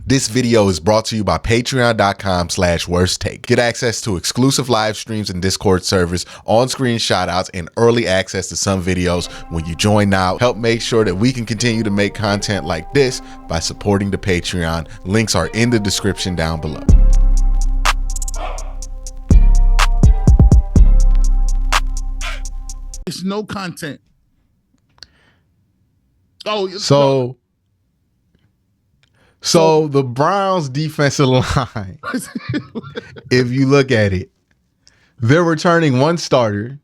This video is brought to you by patreon.com/worsttake. Get access to exclusive live streams and Discord servers, on-screen shoutouts, and early access to some videos when you join now. Help make sure that we can continue to make content like this by supporting the Patreon. Links are in the description down below. It's no content. So the Browns defensive line, if you look at it, they're returning one starter.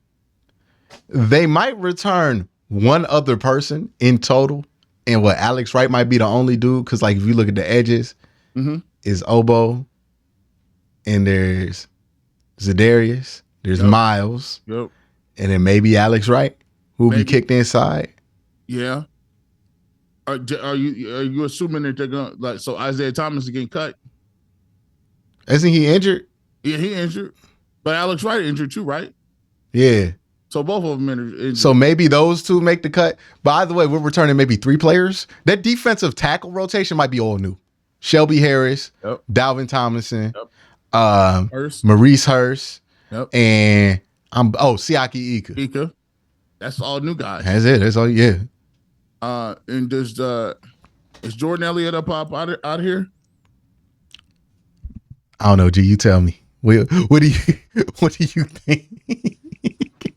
They might return one other person in total. And what, Alex Wright might be the only dude, because like if you look at the edges, is Obo, and there's Zadarius, there's Miles, and then maybe Alex Wright, who will be kicked inside. Yeah. Are you assuming that they're gonna, like, so Isaiah Thomas is getting cut? Isn't he injured? Yeah, he injured. But Alex Wright injured too, right? Yeah. So both of them injured. So maybe those two make the cut. By the way, we're returning maybe 3 players. That defensive tackle rotation might be all new. Shelby Harris, Dalvin Tomlinson, Maurice Hurst, and Siaki Ika. That's all new guys. That's it. That's all. Yeah. And is Jordan Elliott up out here? I don't know. G, you tell me. What do you think?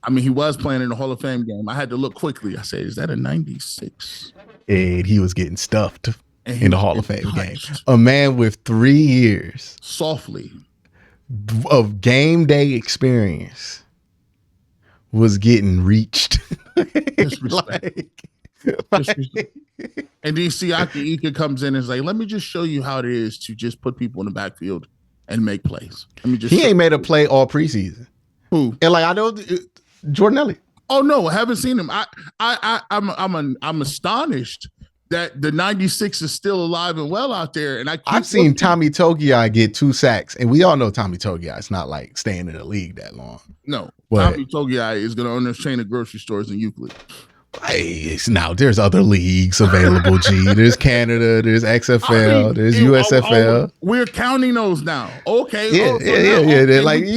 I mean, he was playing in the Hall of Fame game. I had to look quickly. I said, "Is that a 96?" And he was getting stuffed in the Hall of Fame game. A man with 3 years, softly, of game day experience was getting reached. And then Siaki Ika comes in and is like, "Let me just show you how it is to just put people in the backfield and make plays." He ain't made a play all preseason. Who? And like, I know Jordan Elliott. Oh no, I haven't seen him. I'm astonished that the 96 is still alive and well out there. And I've seen Tommy Togiai get 2 sacks, and we all know Tommy Togiai is not like staying in the league that long. No, Tommy Togiai is going to own a chain of grocery stores in Euclid. Hey, now there's other leagues available. G, there's Canada, there's XFL, there's USFL. We're counting those now. Okay, yeah. Like he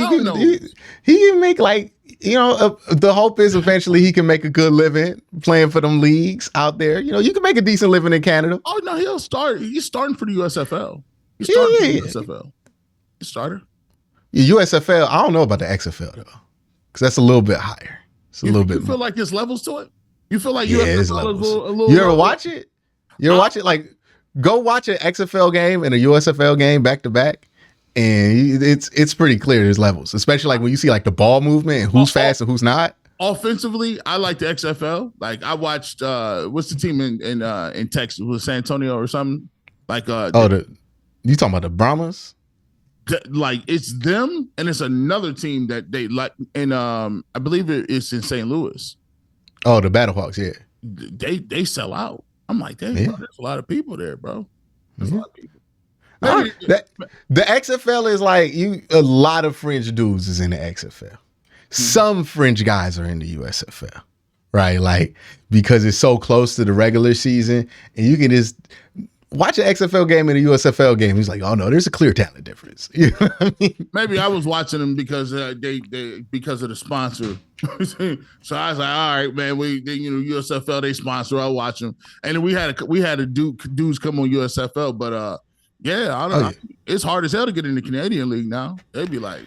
can make, like, you know, the hope is eventually he can make a good living playing for them leagues out there. You know, you can make a decent living in Canada. Oh no, he'll start. He's starting for the USFL. He's starting for the USFL. He's starter. USFL. I don't know about the XFL though, because that's a little bit higher. It's a little bit. You feel like there's levels to it? You feel like USFL is a little. You ever watch it? You ever watch it? Like, go watch an XFL game and a USFL game back to back, and it's pretty clear there's levels, especially like when you see like the ball movement and who's fast and who's not. Offensively, I like the XFL. Like, I watched what's the team in Texas? Was San Antonio or something? Like you talking about the BROWNS? Like, it's them and it's another team that they like, and I believe it's in St. Louis. Oh, the Battlehawks, yeah. They sell out. I'm like, bro, there's a lot of people there, bro. There's a lot of people. The XFL is like, a lot of fringe dudes is in the XFL. Some fringe guys are in the USFL, right? Like, because it's so close to the regular season, and you can just watch an XFL game and a USFL game. He's like, oh no, there's a clear talent difference. You know what I mean? Maybe I was watching them because they because of the sponsor. So I was like, all right, man, USFL, they sponsor. I'll watch them. And then we had a dudes come on USFL, but I don't know. It's hard as hell to get in the Canadian League now. They'd be like,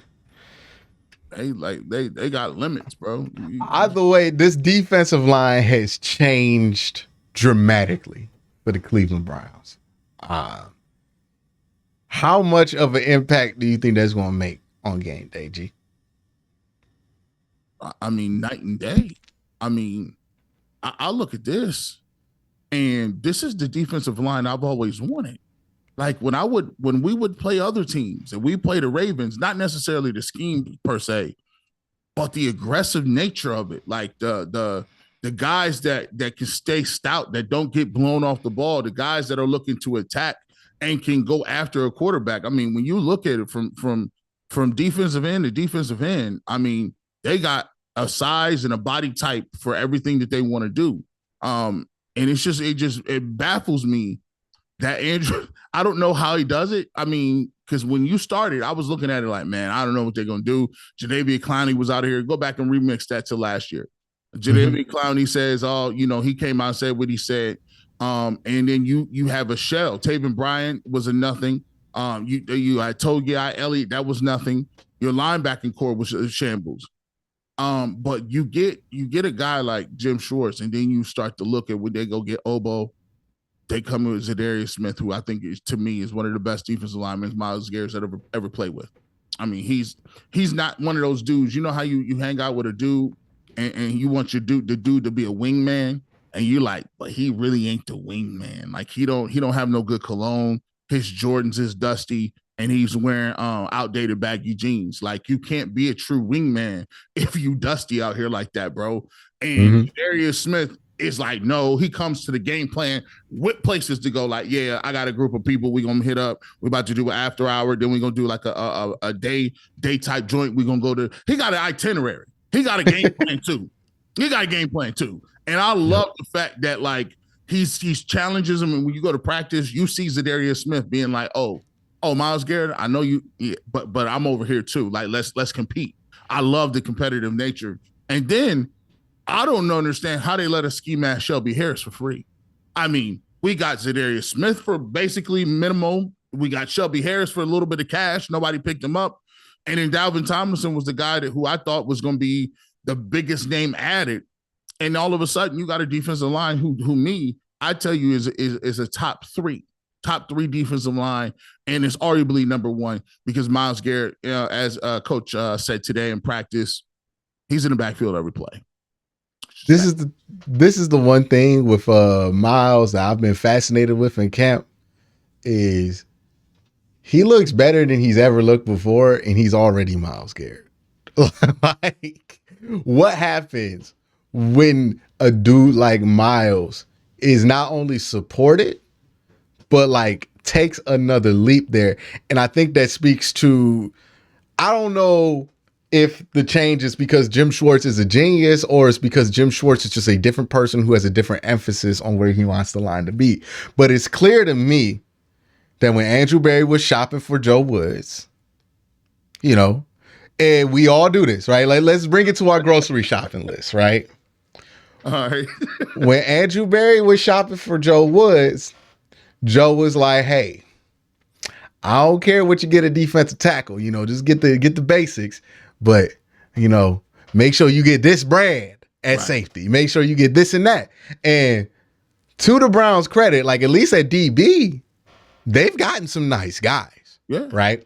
they got limits, bro. Either way, this defensive line has changed dramatically for the Cleveland Browns. How much of an impact do you think that's going to make on game day, G? I mean, night and day. I mean, I look at this, and this is the defensive line I've always wanted. Like, when we would play other teams and we play the Ravens, not necessarily the scheme per se, but the aggressive nature of it. Like the guys that can stay stout, that don't get blown off the ball, the guys that are looking to attack and can go after a quarterback. I mean, when you look at it from defensive end to defensive end, I mean, they got a size and a body type for everything that they want to do. And it baffles me that Andrew, I don't know how he does it. I mean, because when you started, I was looking at it like, man, I don't know what they're gonna do. Jadeveon Clowney was out of here. Go back and remix that to last year. Jadeveon Clowney says, "Oh, he came out and said what he said." And then you have a shell. Taven Bryan was a nothing. I told you Elliott, that was nothing. Your linebacking core was a shambles. But you get a guy like Jim Schwartz, and then you start to look at when they go get Obo. They come with Zadarius Smith, who I think is, to me, is one of the best defensive linemen Myles Garrett's ever played with. I mean, he's not one of those dudes. You know how you hang out with a dude and you want the dude to be a wingman, and you're like, but he really ain't the wingman. Like he don't have no good cologne. His Jordans is dusty, and he's wearing outdated baggy jeans. Like you can't be a true wingman if you dusty out here like that, bro. And Darius Smith is like, no, he comes to the game plan with places to go. Like, yeah, I got a group of people we gonna hit up. We're about to do an after hour. Then we're gonna do like a day type joint. We're gonna go to. He got an itinerary. He got a game plan too. He got a game plan too. And I love the fact that like he's challenges him. And when you go to practice, you see Zadarius Smith being like, oh, Myles Garrett, I know you, yeah, but I'm over here too. Like let's compete. I love the competitive nature. And then I don't understand how they let us ski mask Shelby Harris for free. I mean, we got Zadarius Smith for basically minimal. We got Shelby Harris for a little bit of cash. Nobody picked him up. And then Dalvin Tomlinson was the guy who I thought was going to be the biggest name added. And all of a sudden, you got a defensive line who I tell you, is a top three defensive line, and it's arguably number one because Myles Garrett, as Coach said today in practice, he's in the backfield every play. This is the one thing with Myles that I've been fascinated with in camp is he looks better than he's ever looked before, and he's already Myles Garrett. Like, what happens when a dude like Myles is not only supported, but like takes another leap there? And I think that speaks to, I don't know if the change is because Jim Schwartz is a genius or it's because Jim Schwartz is just a different person who has a different emphasis on where he wants the line to be. But it's clear to me that when Andrew Berry was shopping for Joe Woods, and we all do this, right? Like, let's bring it to our grocery shopping list, right? All right. When Andrew Berry was shopping for Joe Woods, Joe was like, hey, I don't care what you get a defensive tackle, just get the basics, but make sure you get this brand at safety. Make sure you get this and that. And to the Browns' credit, like at least at DB, they've gotten some nice guys. Yeah. Right.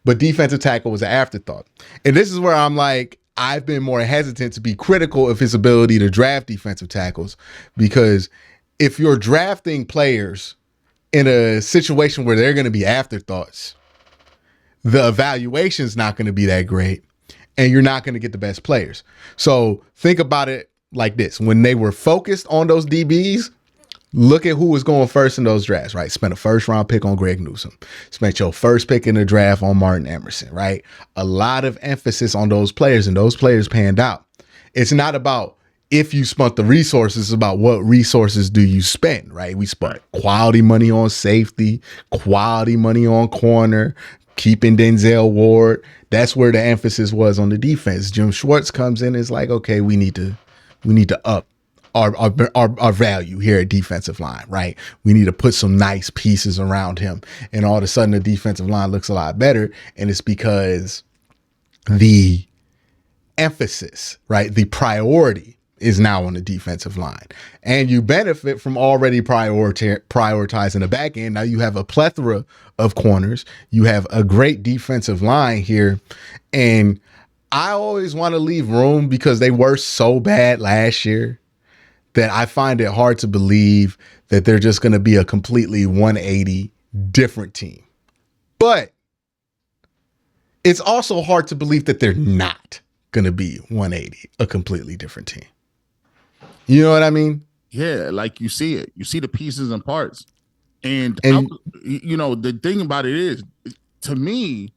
But defensive tackle was an afterthought. And this is where I'm like, I've been more hesitant to be critical of his ability to draft defensive tackles, because if you're drafting players in a situation where they're going to be afterthoughts, the evaluation is not going to be that great, and you're not going to get the best players. So think about it like this. When they were focused on those DBs, look at who was going first in those drafts, right? Spent a first round pick on Greg Newsome. Spent your first pick in the draft on Martin Emerson, right? A lot of emphasis on those players, and those players panned out. It's not about if you spent the resources, it's about what resources do you spend, right? We spent quality money on safety, quality money on corner, keeping Denzel Ward. That's where the emphasis was on the defense. Jim Schwartz comes in and is like, okay, we need to up our value here at defensive line, right? We need to put some nice pieces around him. And all of a sudden the defensive line looks a lot better. And it's because the emphasis, right? The priority is now on the defensive line. And you benefit from already prioritizing the back end. Now you have a plethora of corners. You have a great defensive line here. And I always want to leave room, because they were so bad last year that I find it hard to believe that they're just going to be a completely 180 different team. But it's also hard to believe that they're not going to be 180, a completely different team. You know what I mean? Yeah, like you see it. You see the pieces and parts. And the thing about it is, to me,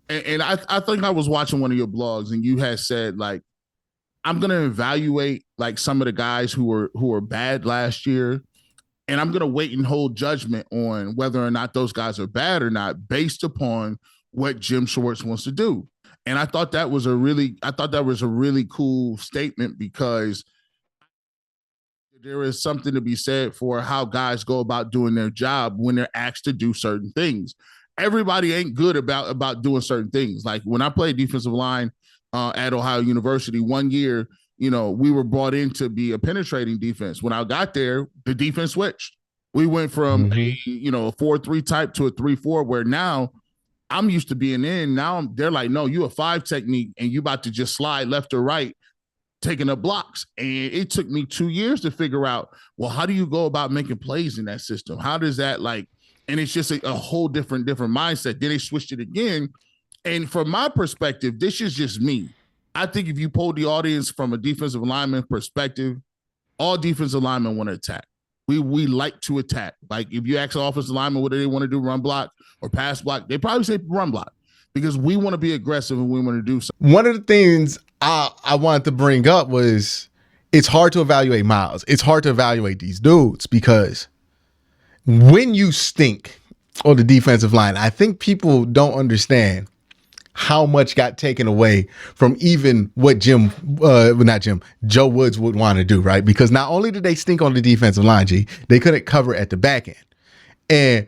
and I think I was watching one of your blogs, and you had said, like, I'm going to evaluate like some of the guys who were bad last year And I'm going to wait and hold judgment on whether or not those guys are bad or not based upon what Jim Schwartz wants to do. And I thought that was a really cool statement, because there is something to be said for how guys go about doing their job when they're asked to do certain things. Everybody ain't good about doing certain things. Like when I played defensive line at Ohio University one year, we were brought in to be a penetrating defense. When I got there, the defense switched. We went from a 4-3 type to a 3-4, where now I'm used to being in. Now they're like, no, you a 5 technique and you about to just slide left or right, taking up blocks. And it took me 2 years to figure out, well, how do you go about making plays in that system? How does that and it's just a whole different mindset. Then they switched it again. And from my perspective, this is just me. I think if you poll the audience from a defensive lineman perspective, all defensive linemen want to attack. We like to attack. Like if you ask an offensive lineman what do they want to do, run block or pass block, they probably say run block, because we want to be aggressive and we want to do something. One of the things I wanted to bring up was it's hard to evaluate Miles. It's hard to evaluate these dudes because when you stink on the defensive line, I think people don't understand how much got taken away from even what Joe Woods would want to do, right? Because not only did they stink on the defensive line, they couldn't cover at the back end. And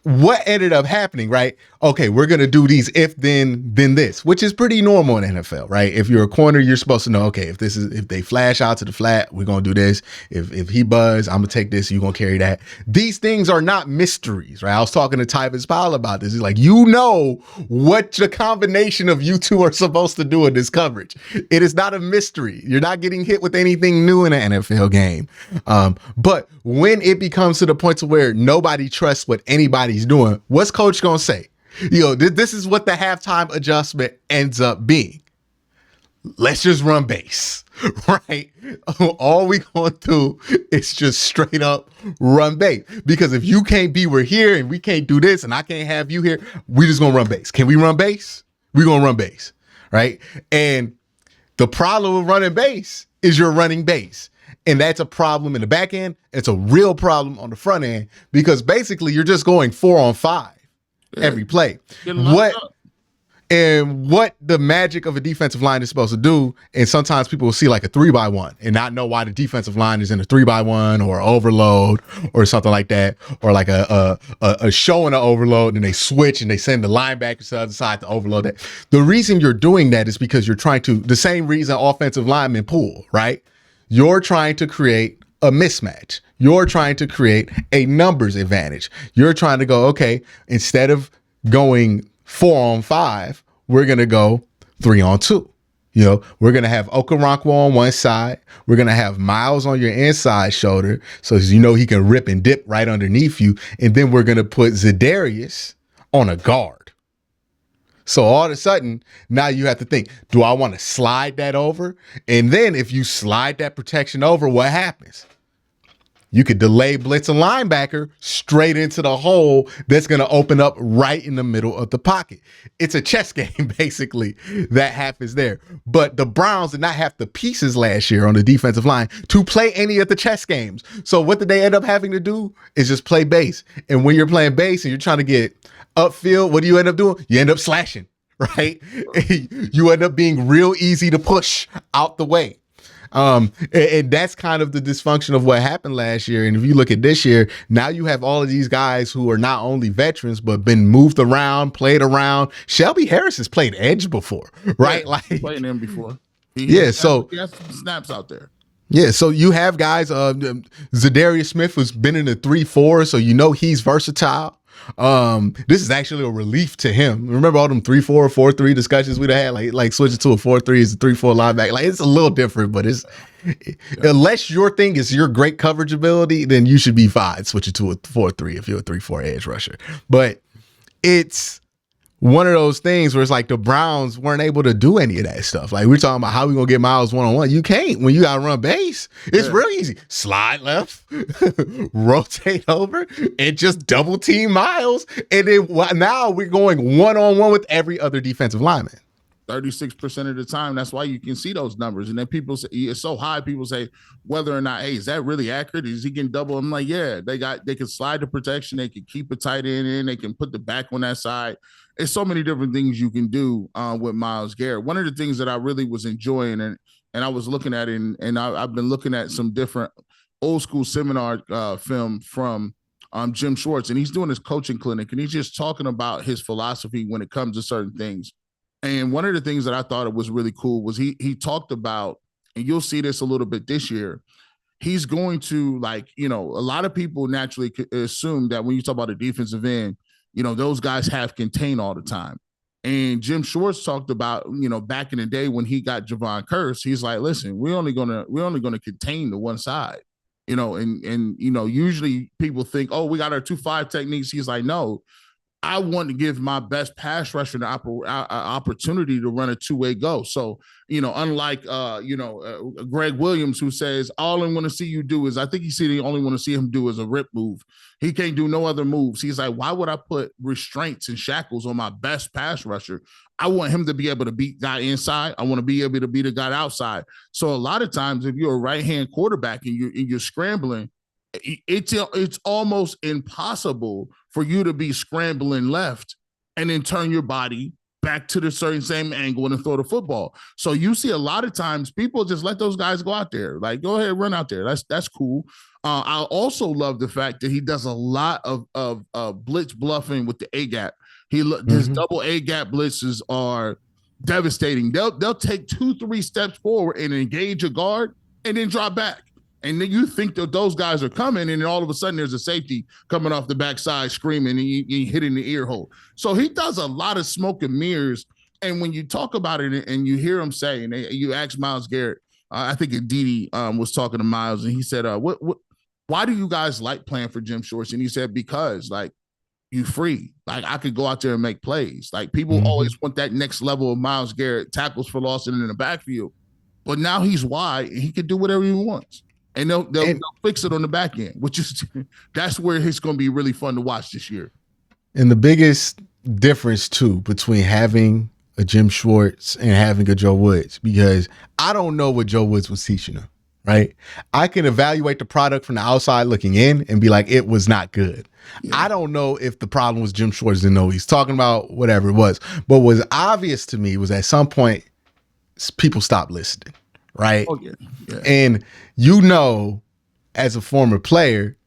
what ended up happening, right? Okay, we're going to do these if then this, which is pretty normal in NFL, right? If you're a corner, you're supposed to know, okay, if they flash out to the flat, we're going to do this. If he buzz, I'm going to take this, you're going to carry that. These things are not mysteries, right? I was talking to Tyvis Powell about this. He's like, what the combination of you two are supposed to do in this coverage. It is not a mystery. You're not getting hit with anything new in an NFL game. But when it becomes to the point to where nobody trusts what anybody's doing, what's coach going to say? This is what the halftime adjustment ends up being. Let's just run base, right? All we going to do is just straight up run base. Because if you can't be, we're here and we can't do this and I can't have you here, we just going to run base. Can we run base? We're going to run base, right? And the problem with running base is you're running base. And that's a problem in the back end. It's a real problem on the front end because basically you're just going 4-on-5 every play. What the magic of a defensive line is supposed to do, and sometimes people will see like a 3-by-1 and not know why the defensive line is in a 3-by-1 or overload or something like that, or like a show and an overload, and they switch and they send the linebackers to the other side to overload that. The reason you're doing that is because you're trying to, the same reason offensive linemen pull, right? You're trying to create a mismatch. You're trying to create a numbers advantage. You're trying to go, okay, instead of going 4-on-5, we're going to go 3-on-2. We're going to have Okoronkwo on one side. We're going to have Miles on your inside shoulder. So he can rip and dip right underneath you. And then we're going to put Za'Darius on a guard. So all of a sudden, now you have to think, do I want to slide that over? And then if you slide that protection over, what happens? You could delay blitz a linebacker straight into the hole that's going to open up right in the middle of the pocket. It's a chess game, basically, that happens there. But the Browns did not have the pieces last year on the defensive line to play any of the chess games. So what did they end up having to do is just play base. And when you're playing base and you're trying to get upfield, what do you end up doing? You end up slashing, right? You end up being real easy to push out the way. And that's kind of the dysfunction of what happened last year. And if you look at this year, now you have all of these guys who are not only veterans, but been moved around, played around. Shelby Harris has played edge before, right? Yeah, playing him before. He has some snaps out there. Yeah, so you have guys, Za'Darius Smith who's been in the 3-4, so he's versatile. This is actually a relief to him. Remember all them 3-4, 4-3 discussions we'd had, like switching to a 4-3 is a 3-4 linebacker. Like it's a little different, but unless your thing is your great coverage ability, then you should be fine switching to a 4-3 if you're a 3-4 edge rusher. But it's one of those things where it's like the Browns weren't able to do any of that stuff. Like we're talking about how we gonna get Miles 1-on-1. You can't when you gotta run base. It's real easy. Slide left, rotate over, and just double team Miles. And then now we're going 1-on-1 with every other defensive lineman. 36% of the time. That's why you can see those numbers. And then people say it's so high. People say whether or not, hey, is that really accurate? Is he getting double? I'm like, yeah, they can slide the protection. They can keep a tight end in. They can put the back on that side. It's so many different things you can do with Myles Garrett. One of the things that I really was enjoying and I was looking at it and I've been looking at some different old school seminar film from Jim Schwartz, and he's doing his coaching clinic and he's just talking about his philosophy when it comes to certain things. And one of the things that I thought it was really cool was he talked about, and you'll see this a little bit this year, he's going to, like, a lot of people naturally assume that when you talk about a defensive end, those guys have contain all the time. And Jim Schwartz talked about, back in the day when he got Javon Curse, he's like, listen, we're only gonna contain the one side, and usually people think, oh, we got our 2-5 techniques. He's like, no, I want to give my best pass rusher an opportunity to run a two-way go. So, unlike, Greg Williams, who says, all I want to see you do is, I think he said he only want to see him do is a rip move. He can't do no other moves. He's like, why would I put restraints and shackles on my best pass rusher? I want him to be able to beat guy inside. I want to be able to beat a guy outside. So a lot of times if you're a right-hand quarterback and you're scrambling, it's almost impossible for you to be scrambling left and then turn your body back to the same angle and throw the football. So you see a lot of times people just let those guys go out there. Like, go ahead, run out there. That's cool. I also love the fact that he does a lot of blitz bluffing with the A gap. His double A gap blitzes are devastating. They'll take 2-3 steps forward and engage a guard and then drop back. And then you think that those guys are coming, and then all of a sudden there's a safety coming off the backside screaming and he hitting the ear hole. So he does a lot of smoke and mirrors. And when you talk about it and you hear him say, and you ask Myles Garrett, I think Aditi was talking to Myles, and he said, why do you guys like playing for Jim Schwartz? And he said, because, like, you free. Like, I could go out there and make plays. Like, people always want that next level of Myles Garrett, tackles for loss and in the backfield. But now he's wide, and he can do whatever he wants. And they'll fix it on the back end, which is that's where it's going to be really fun to watch this year. And the biggest difference too between having a Jim Schwartz and having a Joe Woods, because I don't know what Joe Woods was teaching them, right? I can evaluate the product from the outside looking in and be like, it was not good. Yeah. I don't know if the problem was Jim Schwartz didn't know what he's talking about, whatever it was. But what was obvious to me was at some point people stopped listening. Right. Oh, yeah. And as a former player,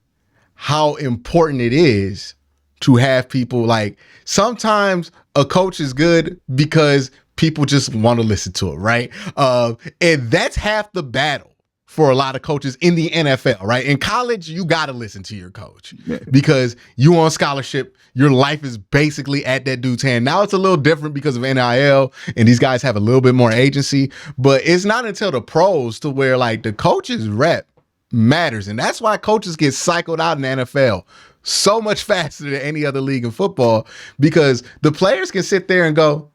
how important it is to have people, like, sometimes a coach is good because people just want to listen to it. Right. And that's half the battle for a lot of coaches in the NFL. Right. In college, you got to listen to your coach because you on scholarship. Your life is basically at that dude's hand. Now it's a little different because of NIL and these guys have a little bit more agency, but it's not until the pros to where, like, the coach's rep matters. And that's why coaches get cycled out in the NFL so much faster than any other league in football, because the players can sit there and go,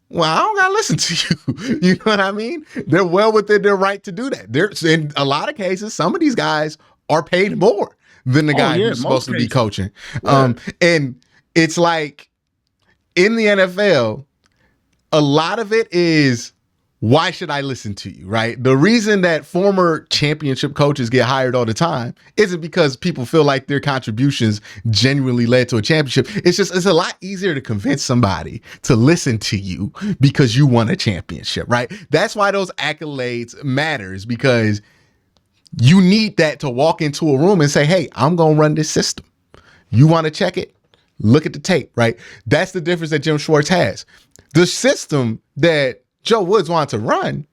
well, I don't got to listen to you. You know what I mean? They're well within their right to do that. There's, in a lot of cases, some of these guys are paid more than the guy who's supposed to be coaching. Yeah. And it's like in the NFL, a lot of it is, why should I listen to you, right? The reason that former championship coaches get hired all the time isn't because people feel like their contributions genuinely led to a championship. It's a lot easier to convince somebody to listen to you because you won a championship, right? That's why those accolades matters, because you need that to walk into a room and say, hey, I'm going to run this system. You want to check it? Look at the tape, right? That's the difference that Jim Schwartz has. The system that Joe Woods wanted to run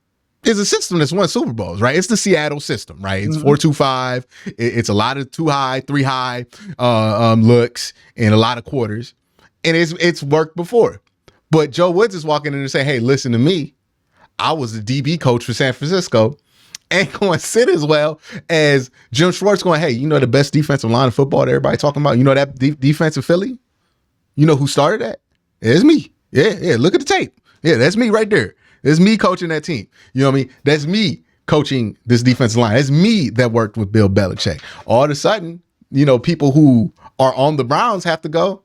is a system that's won Super Bowls, right? It's the Seattle system, right? It's 4-2-5. It's a lot of 2 high, 3 high looks and a lot of quarters. And it's worked before. But Joe Woods is walking in and saying, hey, listen to me. I was the DB coach for San Francisco. Ain't going to sit as well as Jim Schwartz going, hey, the best defensive line of football that everybody talking about? That defensive Philly? You know who started that? It's me. Yeah, look at the tape. Yeah, that's me right there. It's me coaching that team. You know what I mean? That's me coaching this defensive line. It's me that worked with Bill Belichick. All of a sudden, people who are on the Browns have to go,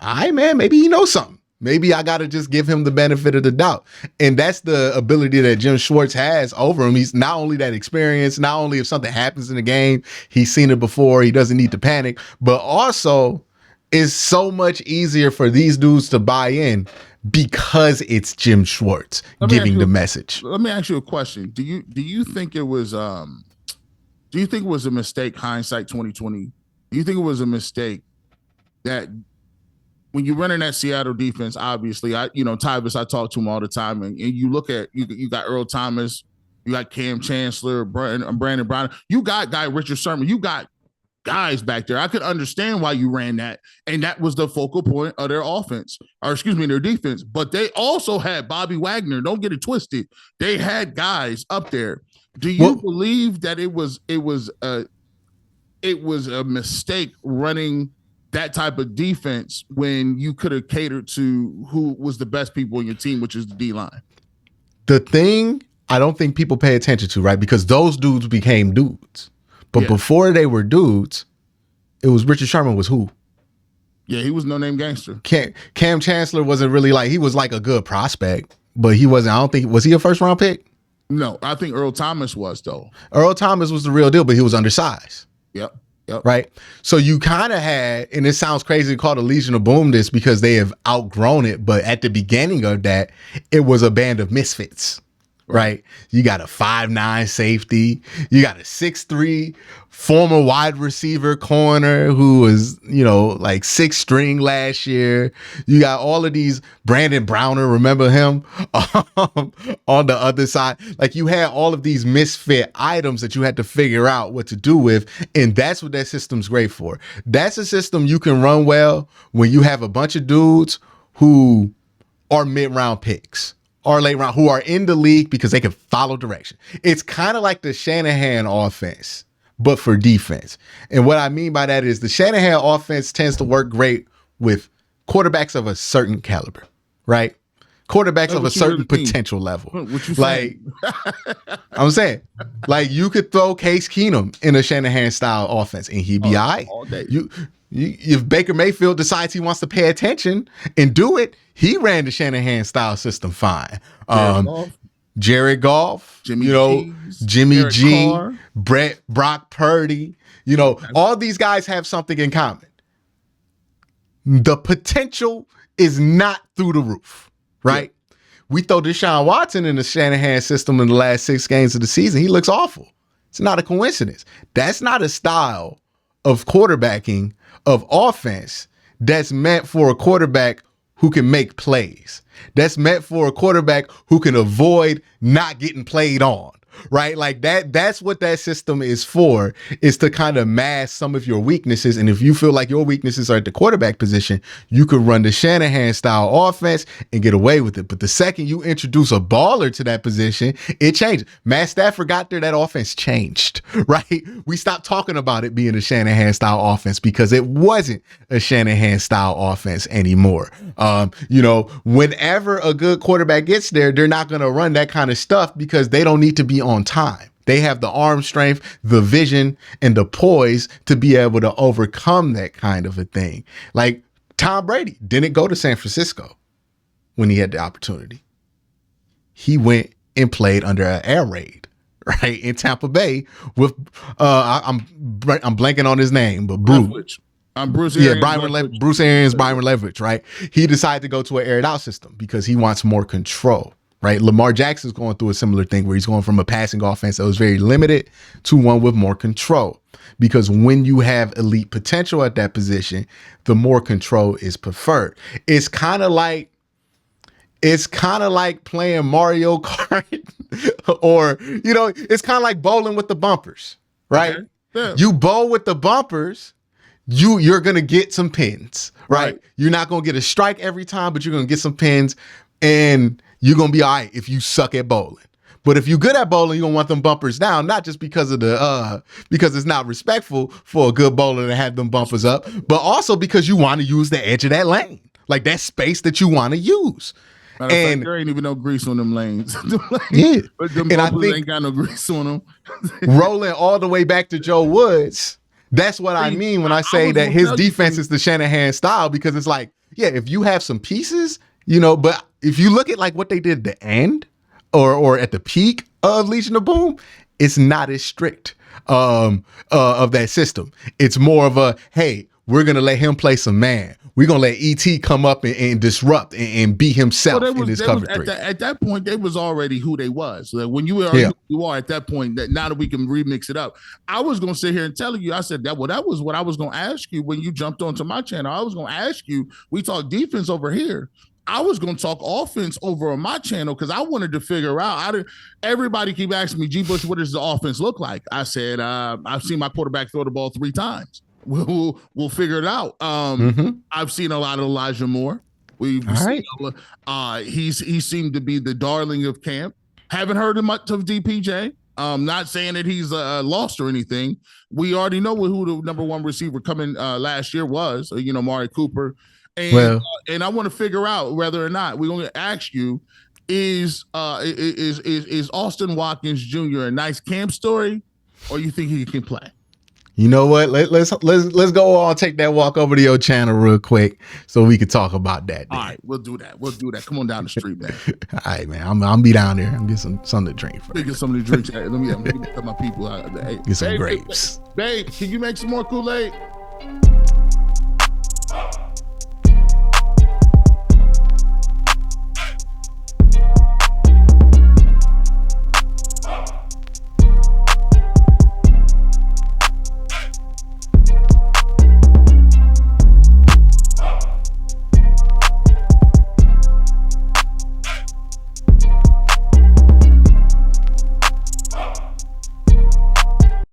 all right, man, maybe he knows something. Maybe I got to just give him the benefit of the doubt. And that's the ability that Jim Schwartz has over him. He's not only that experience, not only if something happens in the game, he's seen it before, he doesn't need to panic, but also it's so much easier for these dudes to buy in because it's Jim Schwartz giving the message. Let me ask you a question. Do you think it was a mistake, hindsight 2020? Do you think it was a mistake that when you're running that Seattle defense, obviously, Tyvis, I talk to him all the time, and you look at you got Earl Thomas, you got Cam Chancellor, Brandon Brown, you got Richard Sherman, you got guys back there. I could understand why you ran that, and that was the focal point of their offense, or excuse me, their defense. But they also had Bobby Wagner. Don't get it twisted. They had guys up there. Do you believe that it was a mistake running that type of defense when you could have catered to who was the best people in your team, which is the D-line? The thing I don't think people pay attention to, right? Because those dudes became dudes. But before they were dudes, it was Richard Sherman was who? Yeah, he was no-name gangster. Cam Chancellor wasn't really he was like a good prospect, but he wasn't, I don't think, was he a first-round pick? No, I think Earl Thomas was, though. Earl Thomas was the real deal, but he was undersized. Yep. Right. So you kind of had, and it sounds crazy to call the Legion of Boom this because they have outgrown it. But at the beginning of that, it was a band of misfits. Right. You got a 5'9" safety. You got a 6'3" former wide receiver corner who was, like 6 string last year. You got all of these Brandon Browner, remember him, on the other side. Like you had all of these misfit items that you had to figure out what to do with. And that's what that system's great for. That's a system you can run well when you have a bunch of dudes who are mid-round picks. Or late round, who are in the league because they can follow direction. It's kind of like the Shanahan offense, but for defense. And what I mean by that is the Shanahan offense tends to work great with quarterbacks of a certain caliber, right? Quarterbacks of a certain potential level. What you saying? I'm saying, you could throw Case Keenum in a Shanahan style offense and he'd be all right. All day. If Baker Mayfield decides he wants to pay attention and do it, he ran the Shanahan style system fine. Jared Goff, Jimmy Derek G, Carr. Brock Purdy, all these guys have something in common. The potential is not through the roof, right? Yeah. We throw Deshaun Watson in the Shanahan system in the last 6 games of the season. He looks awful. It's not a coincidence. That's not a style of quarterbacking of offense that's meant for a quarterback who can make plays. That's meant for a quarterback who can avoid not getting played on, right? Like that's what that system is for, is to kind of mask some of your weaknesses. And if you feel like your weaknesses are at the quarterback position, you could run the Shanahan style offense and get away with it. But the second you introduce a baller to that position, it changes. Matt Stafford got there, that offense changed, right? We stopped talking about it being a Shanahan style offense because it wasn't a Shanahan style offense anymore. Whenever a good quarterback gets there, they're not going to run that kind of stuff because they don't need to be on time. They have the arm strength, the vision, and the poise to be able to overcome that kind of a thing. Like Tom Brady didn't go to San Francisco when he had the opportunity. He went and played under an air raid, right, in Tampa Bay with I'm blanking on his name, but Bruce. Bruce Arians. Yeah, Bruce Arians, Byron Leftwich, right? He decided to go to an aired out system because he wants more control, right? Lamar Jackson's going through a similar thing where he's going from a passing offense that was very limited to one with more control. Because when you have elite potential at that position, the more control is preferred. It's kind of like playing Mario Kart or, it's kind of like bowling with the bumpers, right? Okay. Yeah. You bowl with the bumpers, you're going to get some pins, right? You're not going to get a strike every time, but you're going to get some pins and you're going to be all right if you suck at bowling. But if you're good at bowling, you're going to want them bumpers down, not just because of because it's not respectful for a good bowler to have them bumpers up, but also because you want to use the edge of that lane, like that space that you want to use. And there ain't even no grease on them lanes. Yeah. But them bumpers ain't got no grease on them. Rolling all the way back to Joe Woods, that's what I mean when I say that his defense is the Shanahan style, because it's like, yeah, if you have some pieces, You know, but if you look at like what they did at the end or at the peak of Legion of Boom, it's not as strict of that system. It's more of a, hey, we're gonna let him play some man. We're gonna let ET come up and disrupt and be himself in his cover three. At that point, they was already who they was. Like when you were who you are at that point, that now that we can remix it up, I was gonna sit here and tell you, I said that was what I was gonna ask you when you jumped onto my channel. I was gonna ask you, we talk defense over here. I was going to talk offense over on my channel because I wanted to figure out. Everybody keep asking me, G. Bush, what does the offense look like? I said, I've seen my quarterback throw the ball 3 times. We'll figure it out. I've seen a lot of Elijah Moore. He seemed to be the darling of camp. Haven't heard much of DPJ. Not saying that he's lost or anything. We already know who the number 1 receiver coming last year was. Mari Cooper. And I want to figure out whether or not we're going to ask you: is Austin Watkins Jr. a nice camp story, or you think he can play? You know what? Let's go on, take that walk over to your channel real quick so we can talk about that. All right, we'll do that. Come on down the street, man. All right, man. I'm be down there and get something to drink. Get something to drink. Let me get my people out. Get some grapes. Babe, can you make some more Kool-Aid?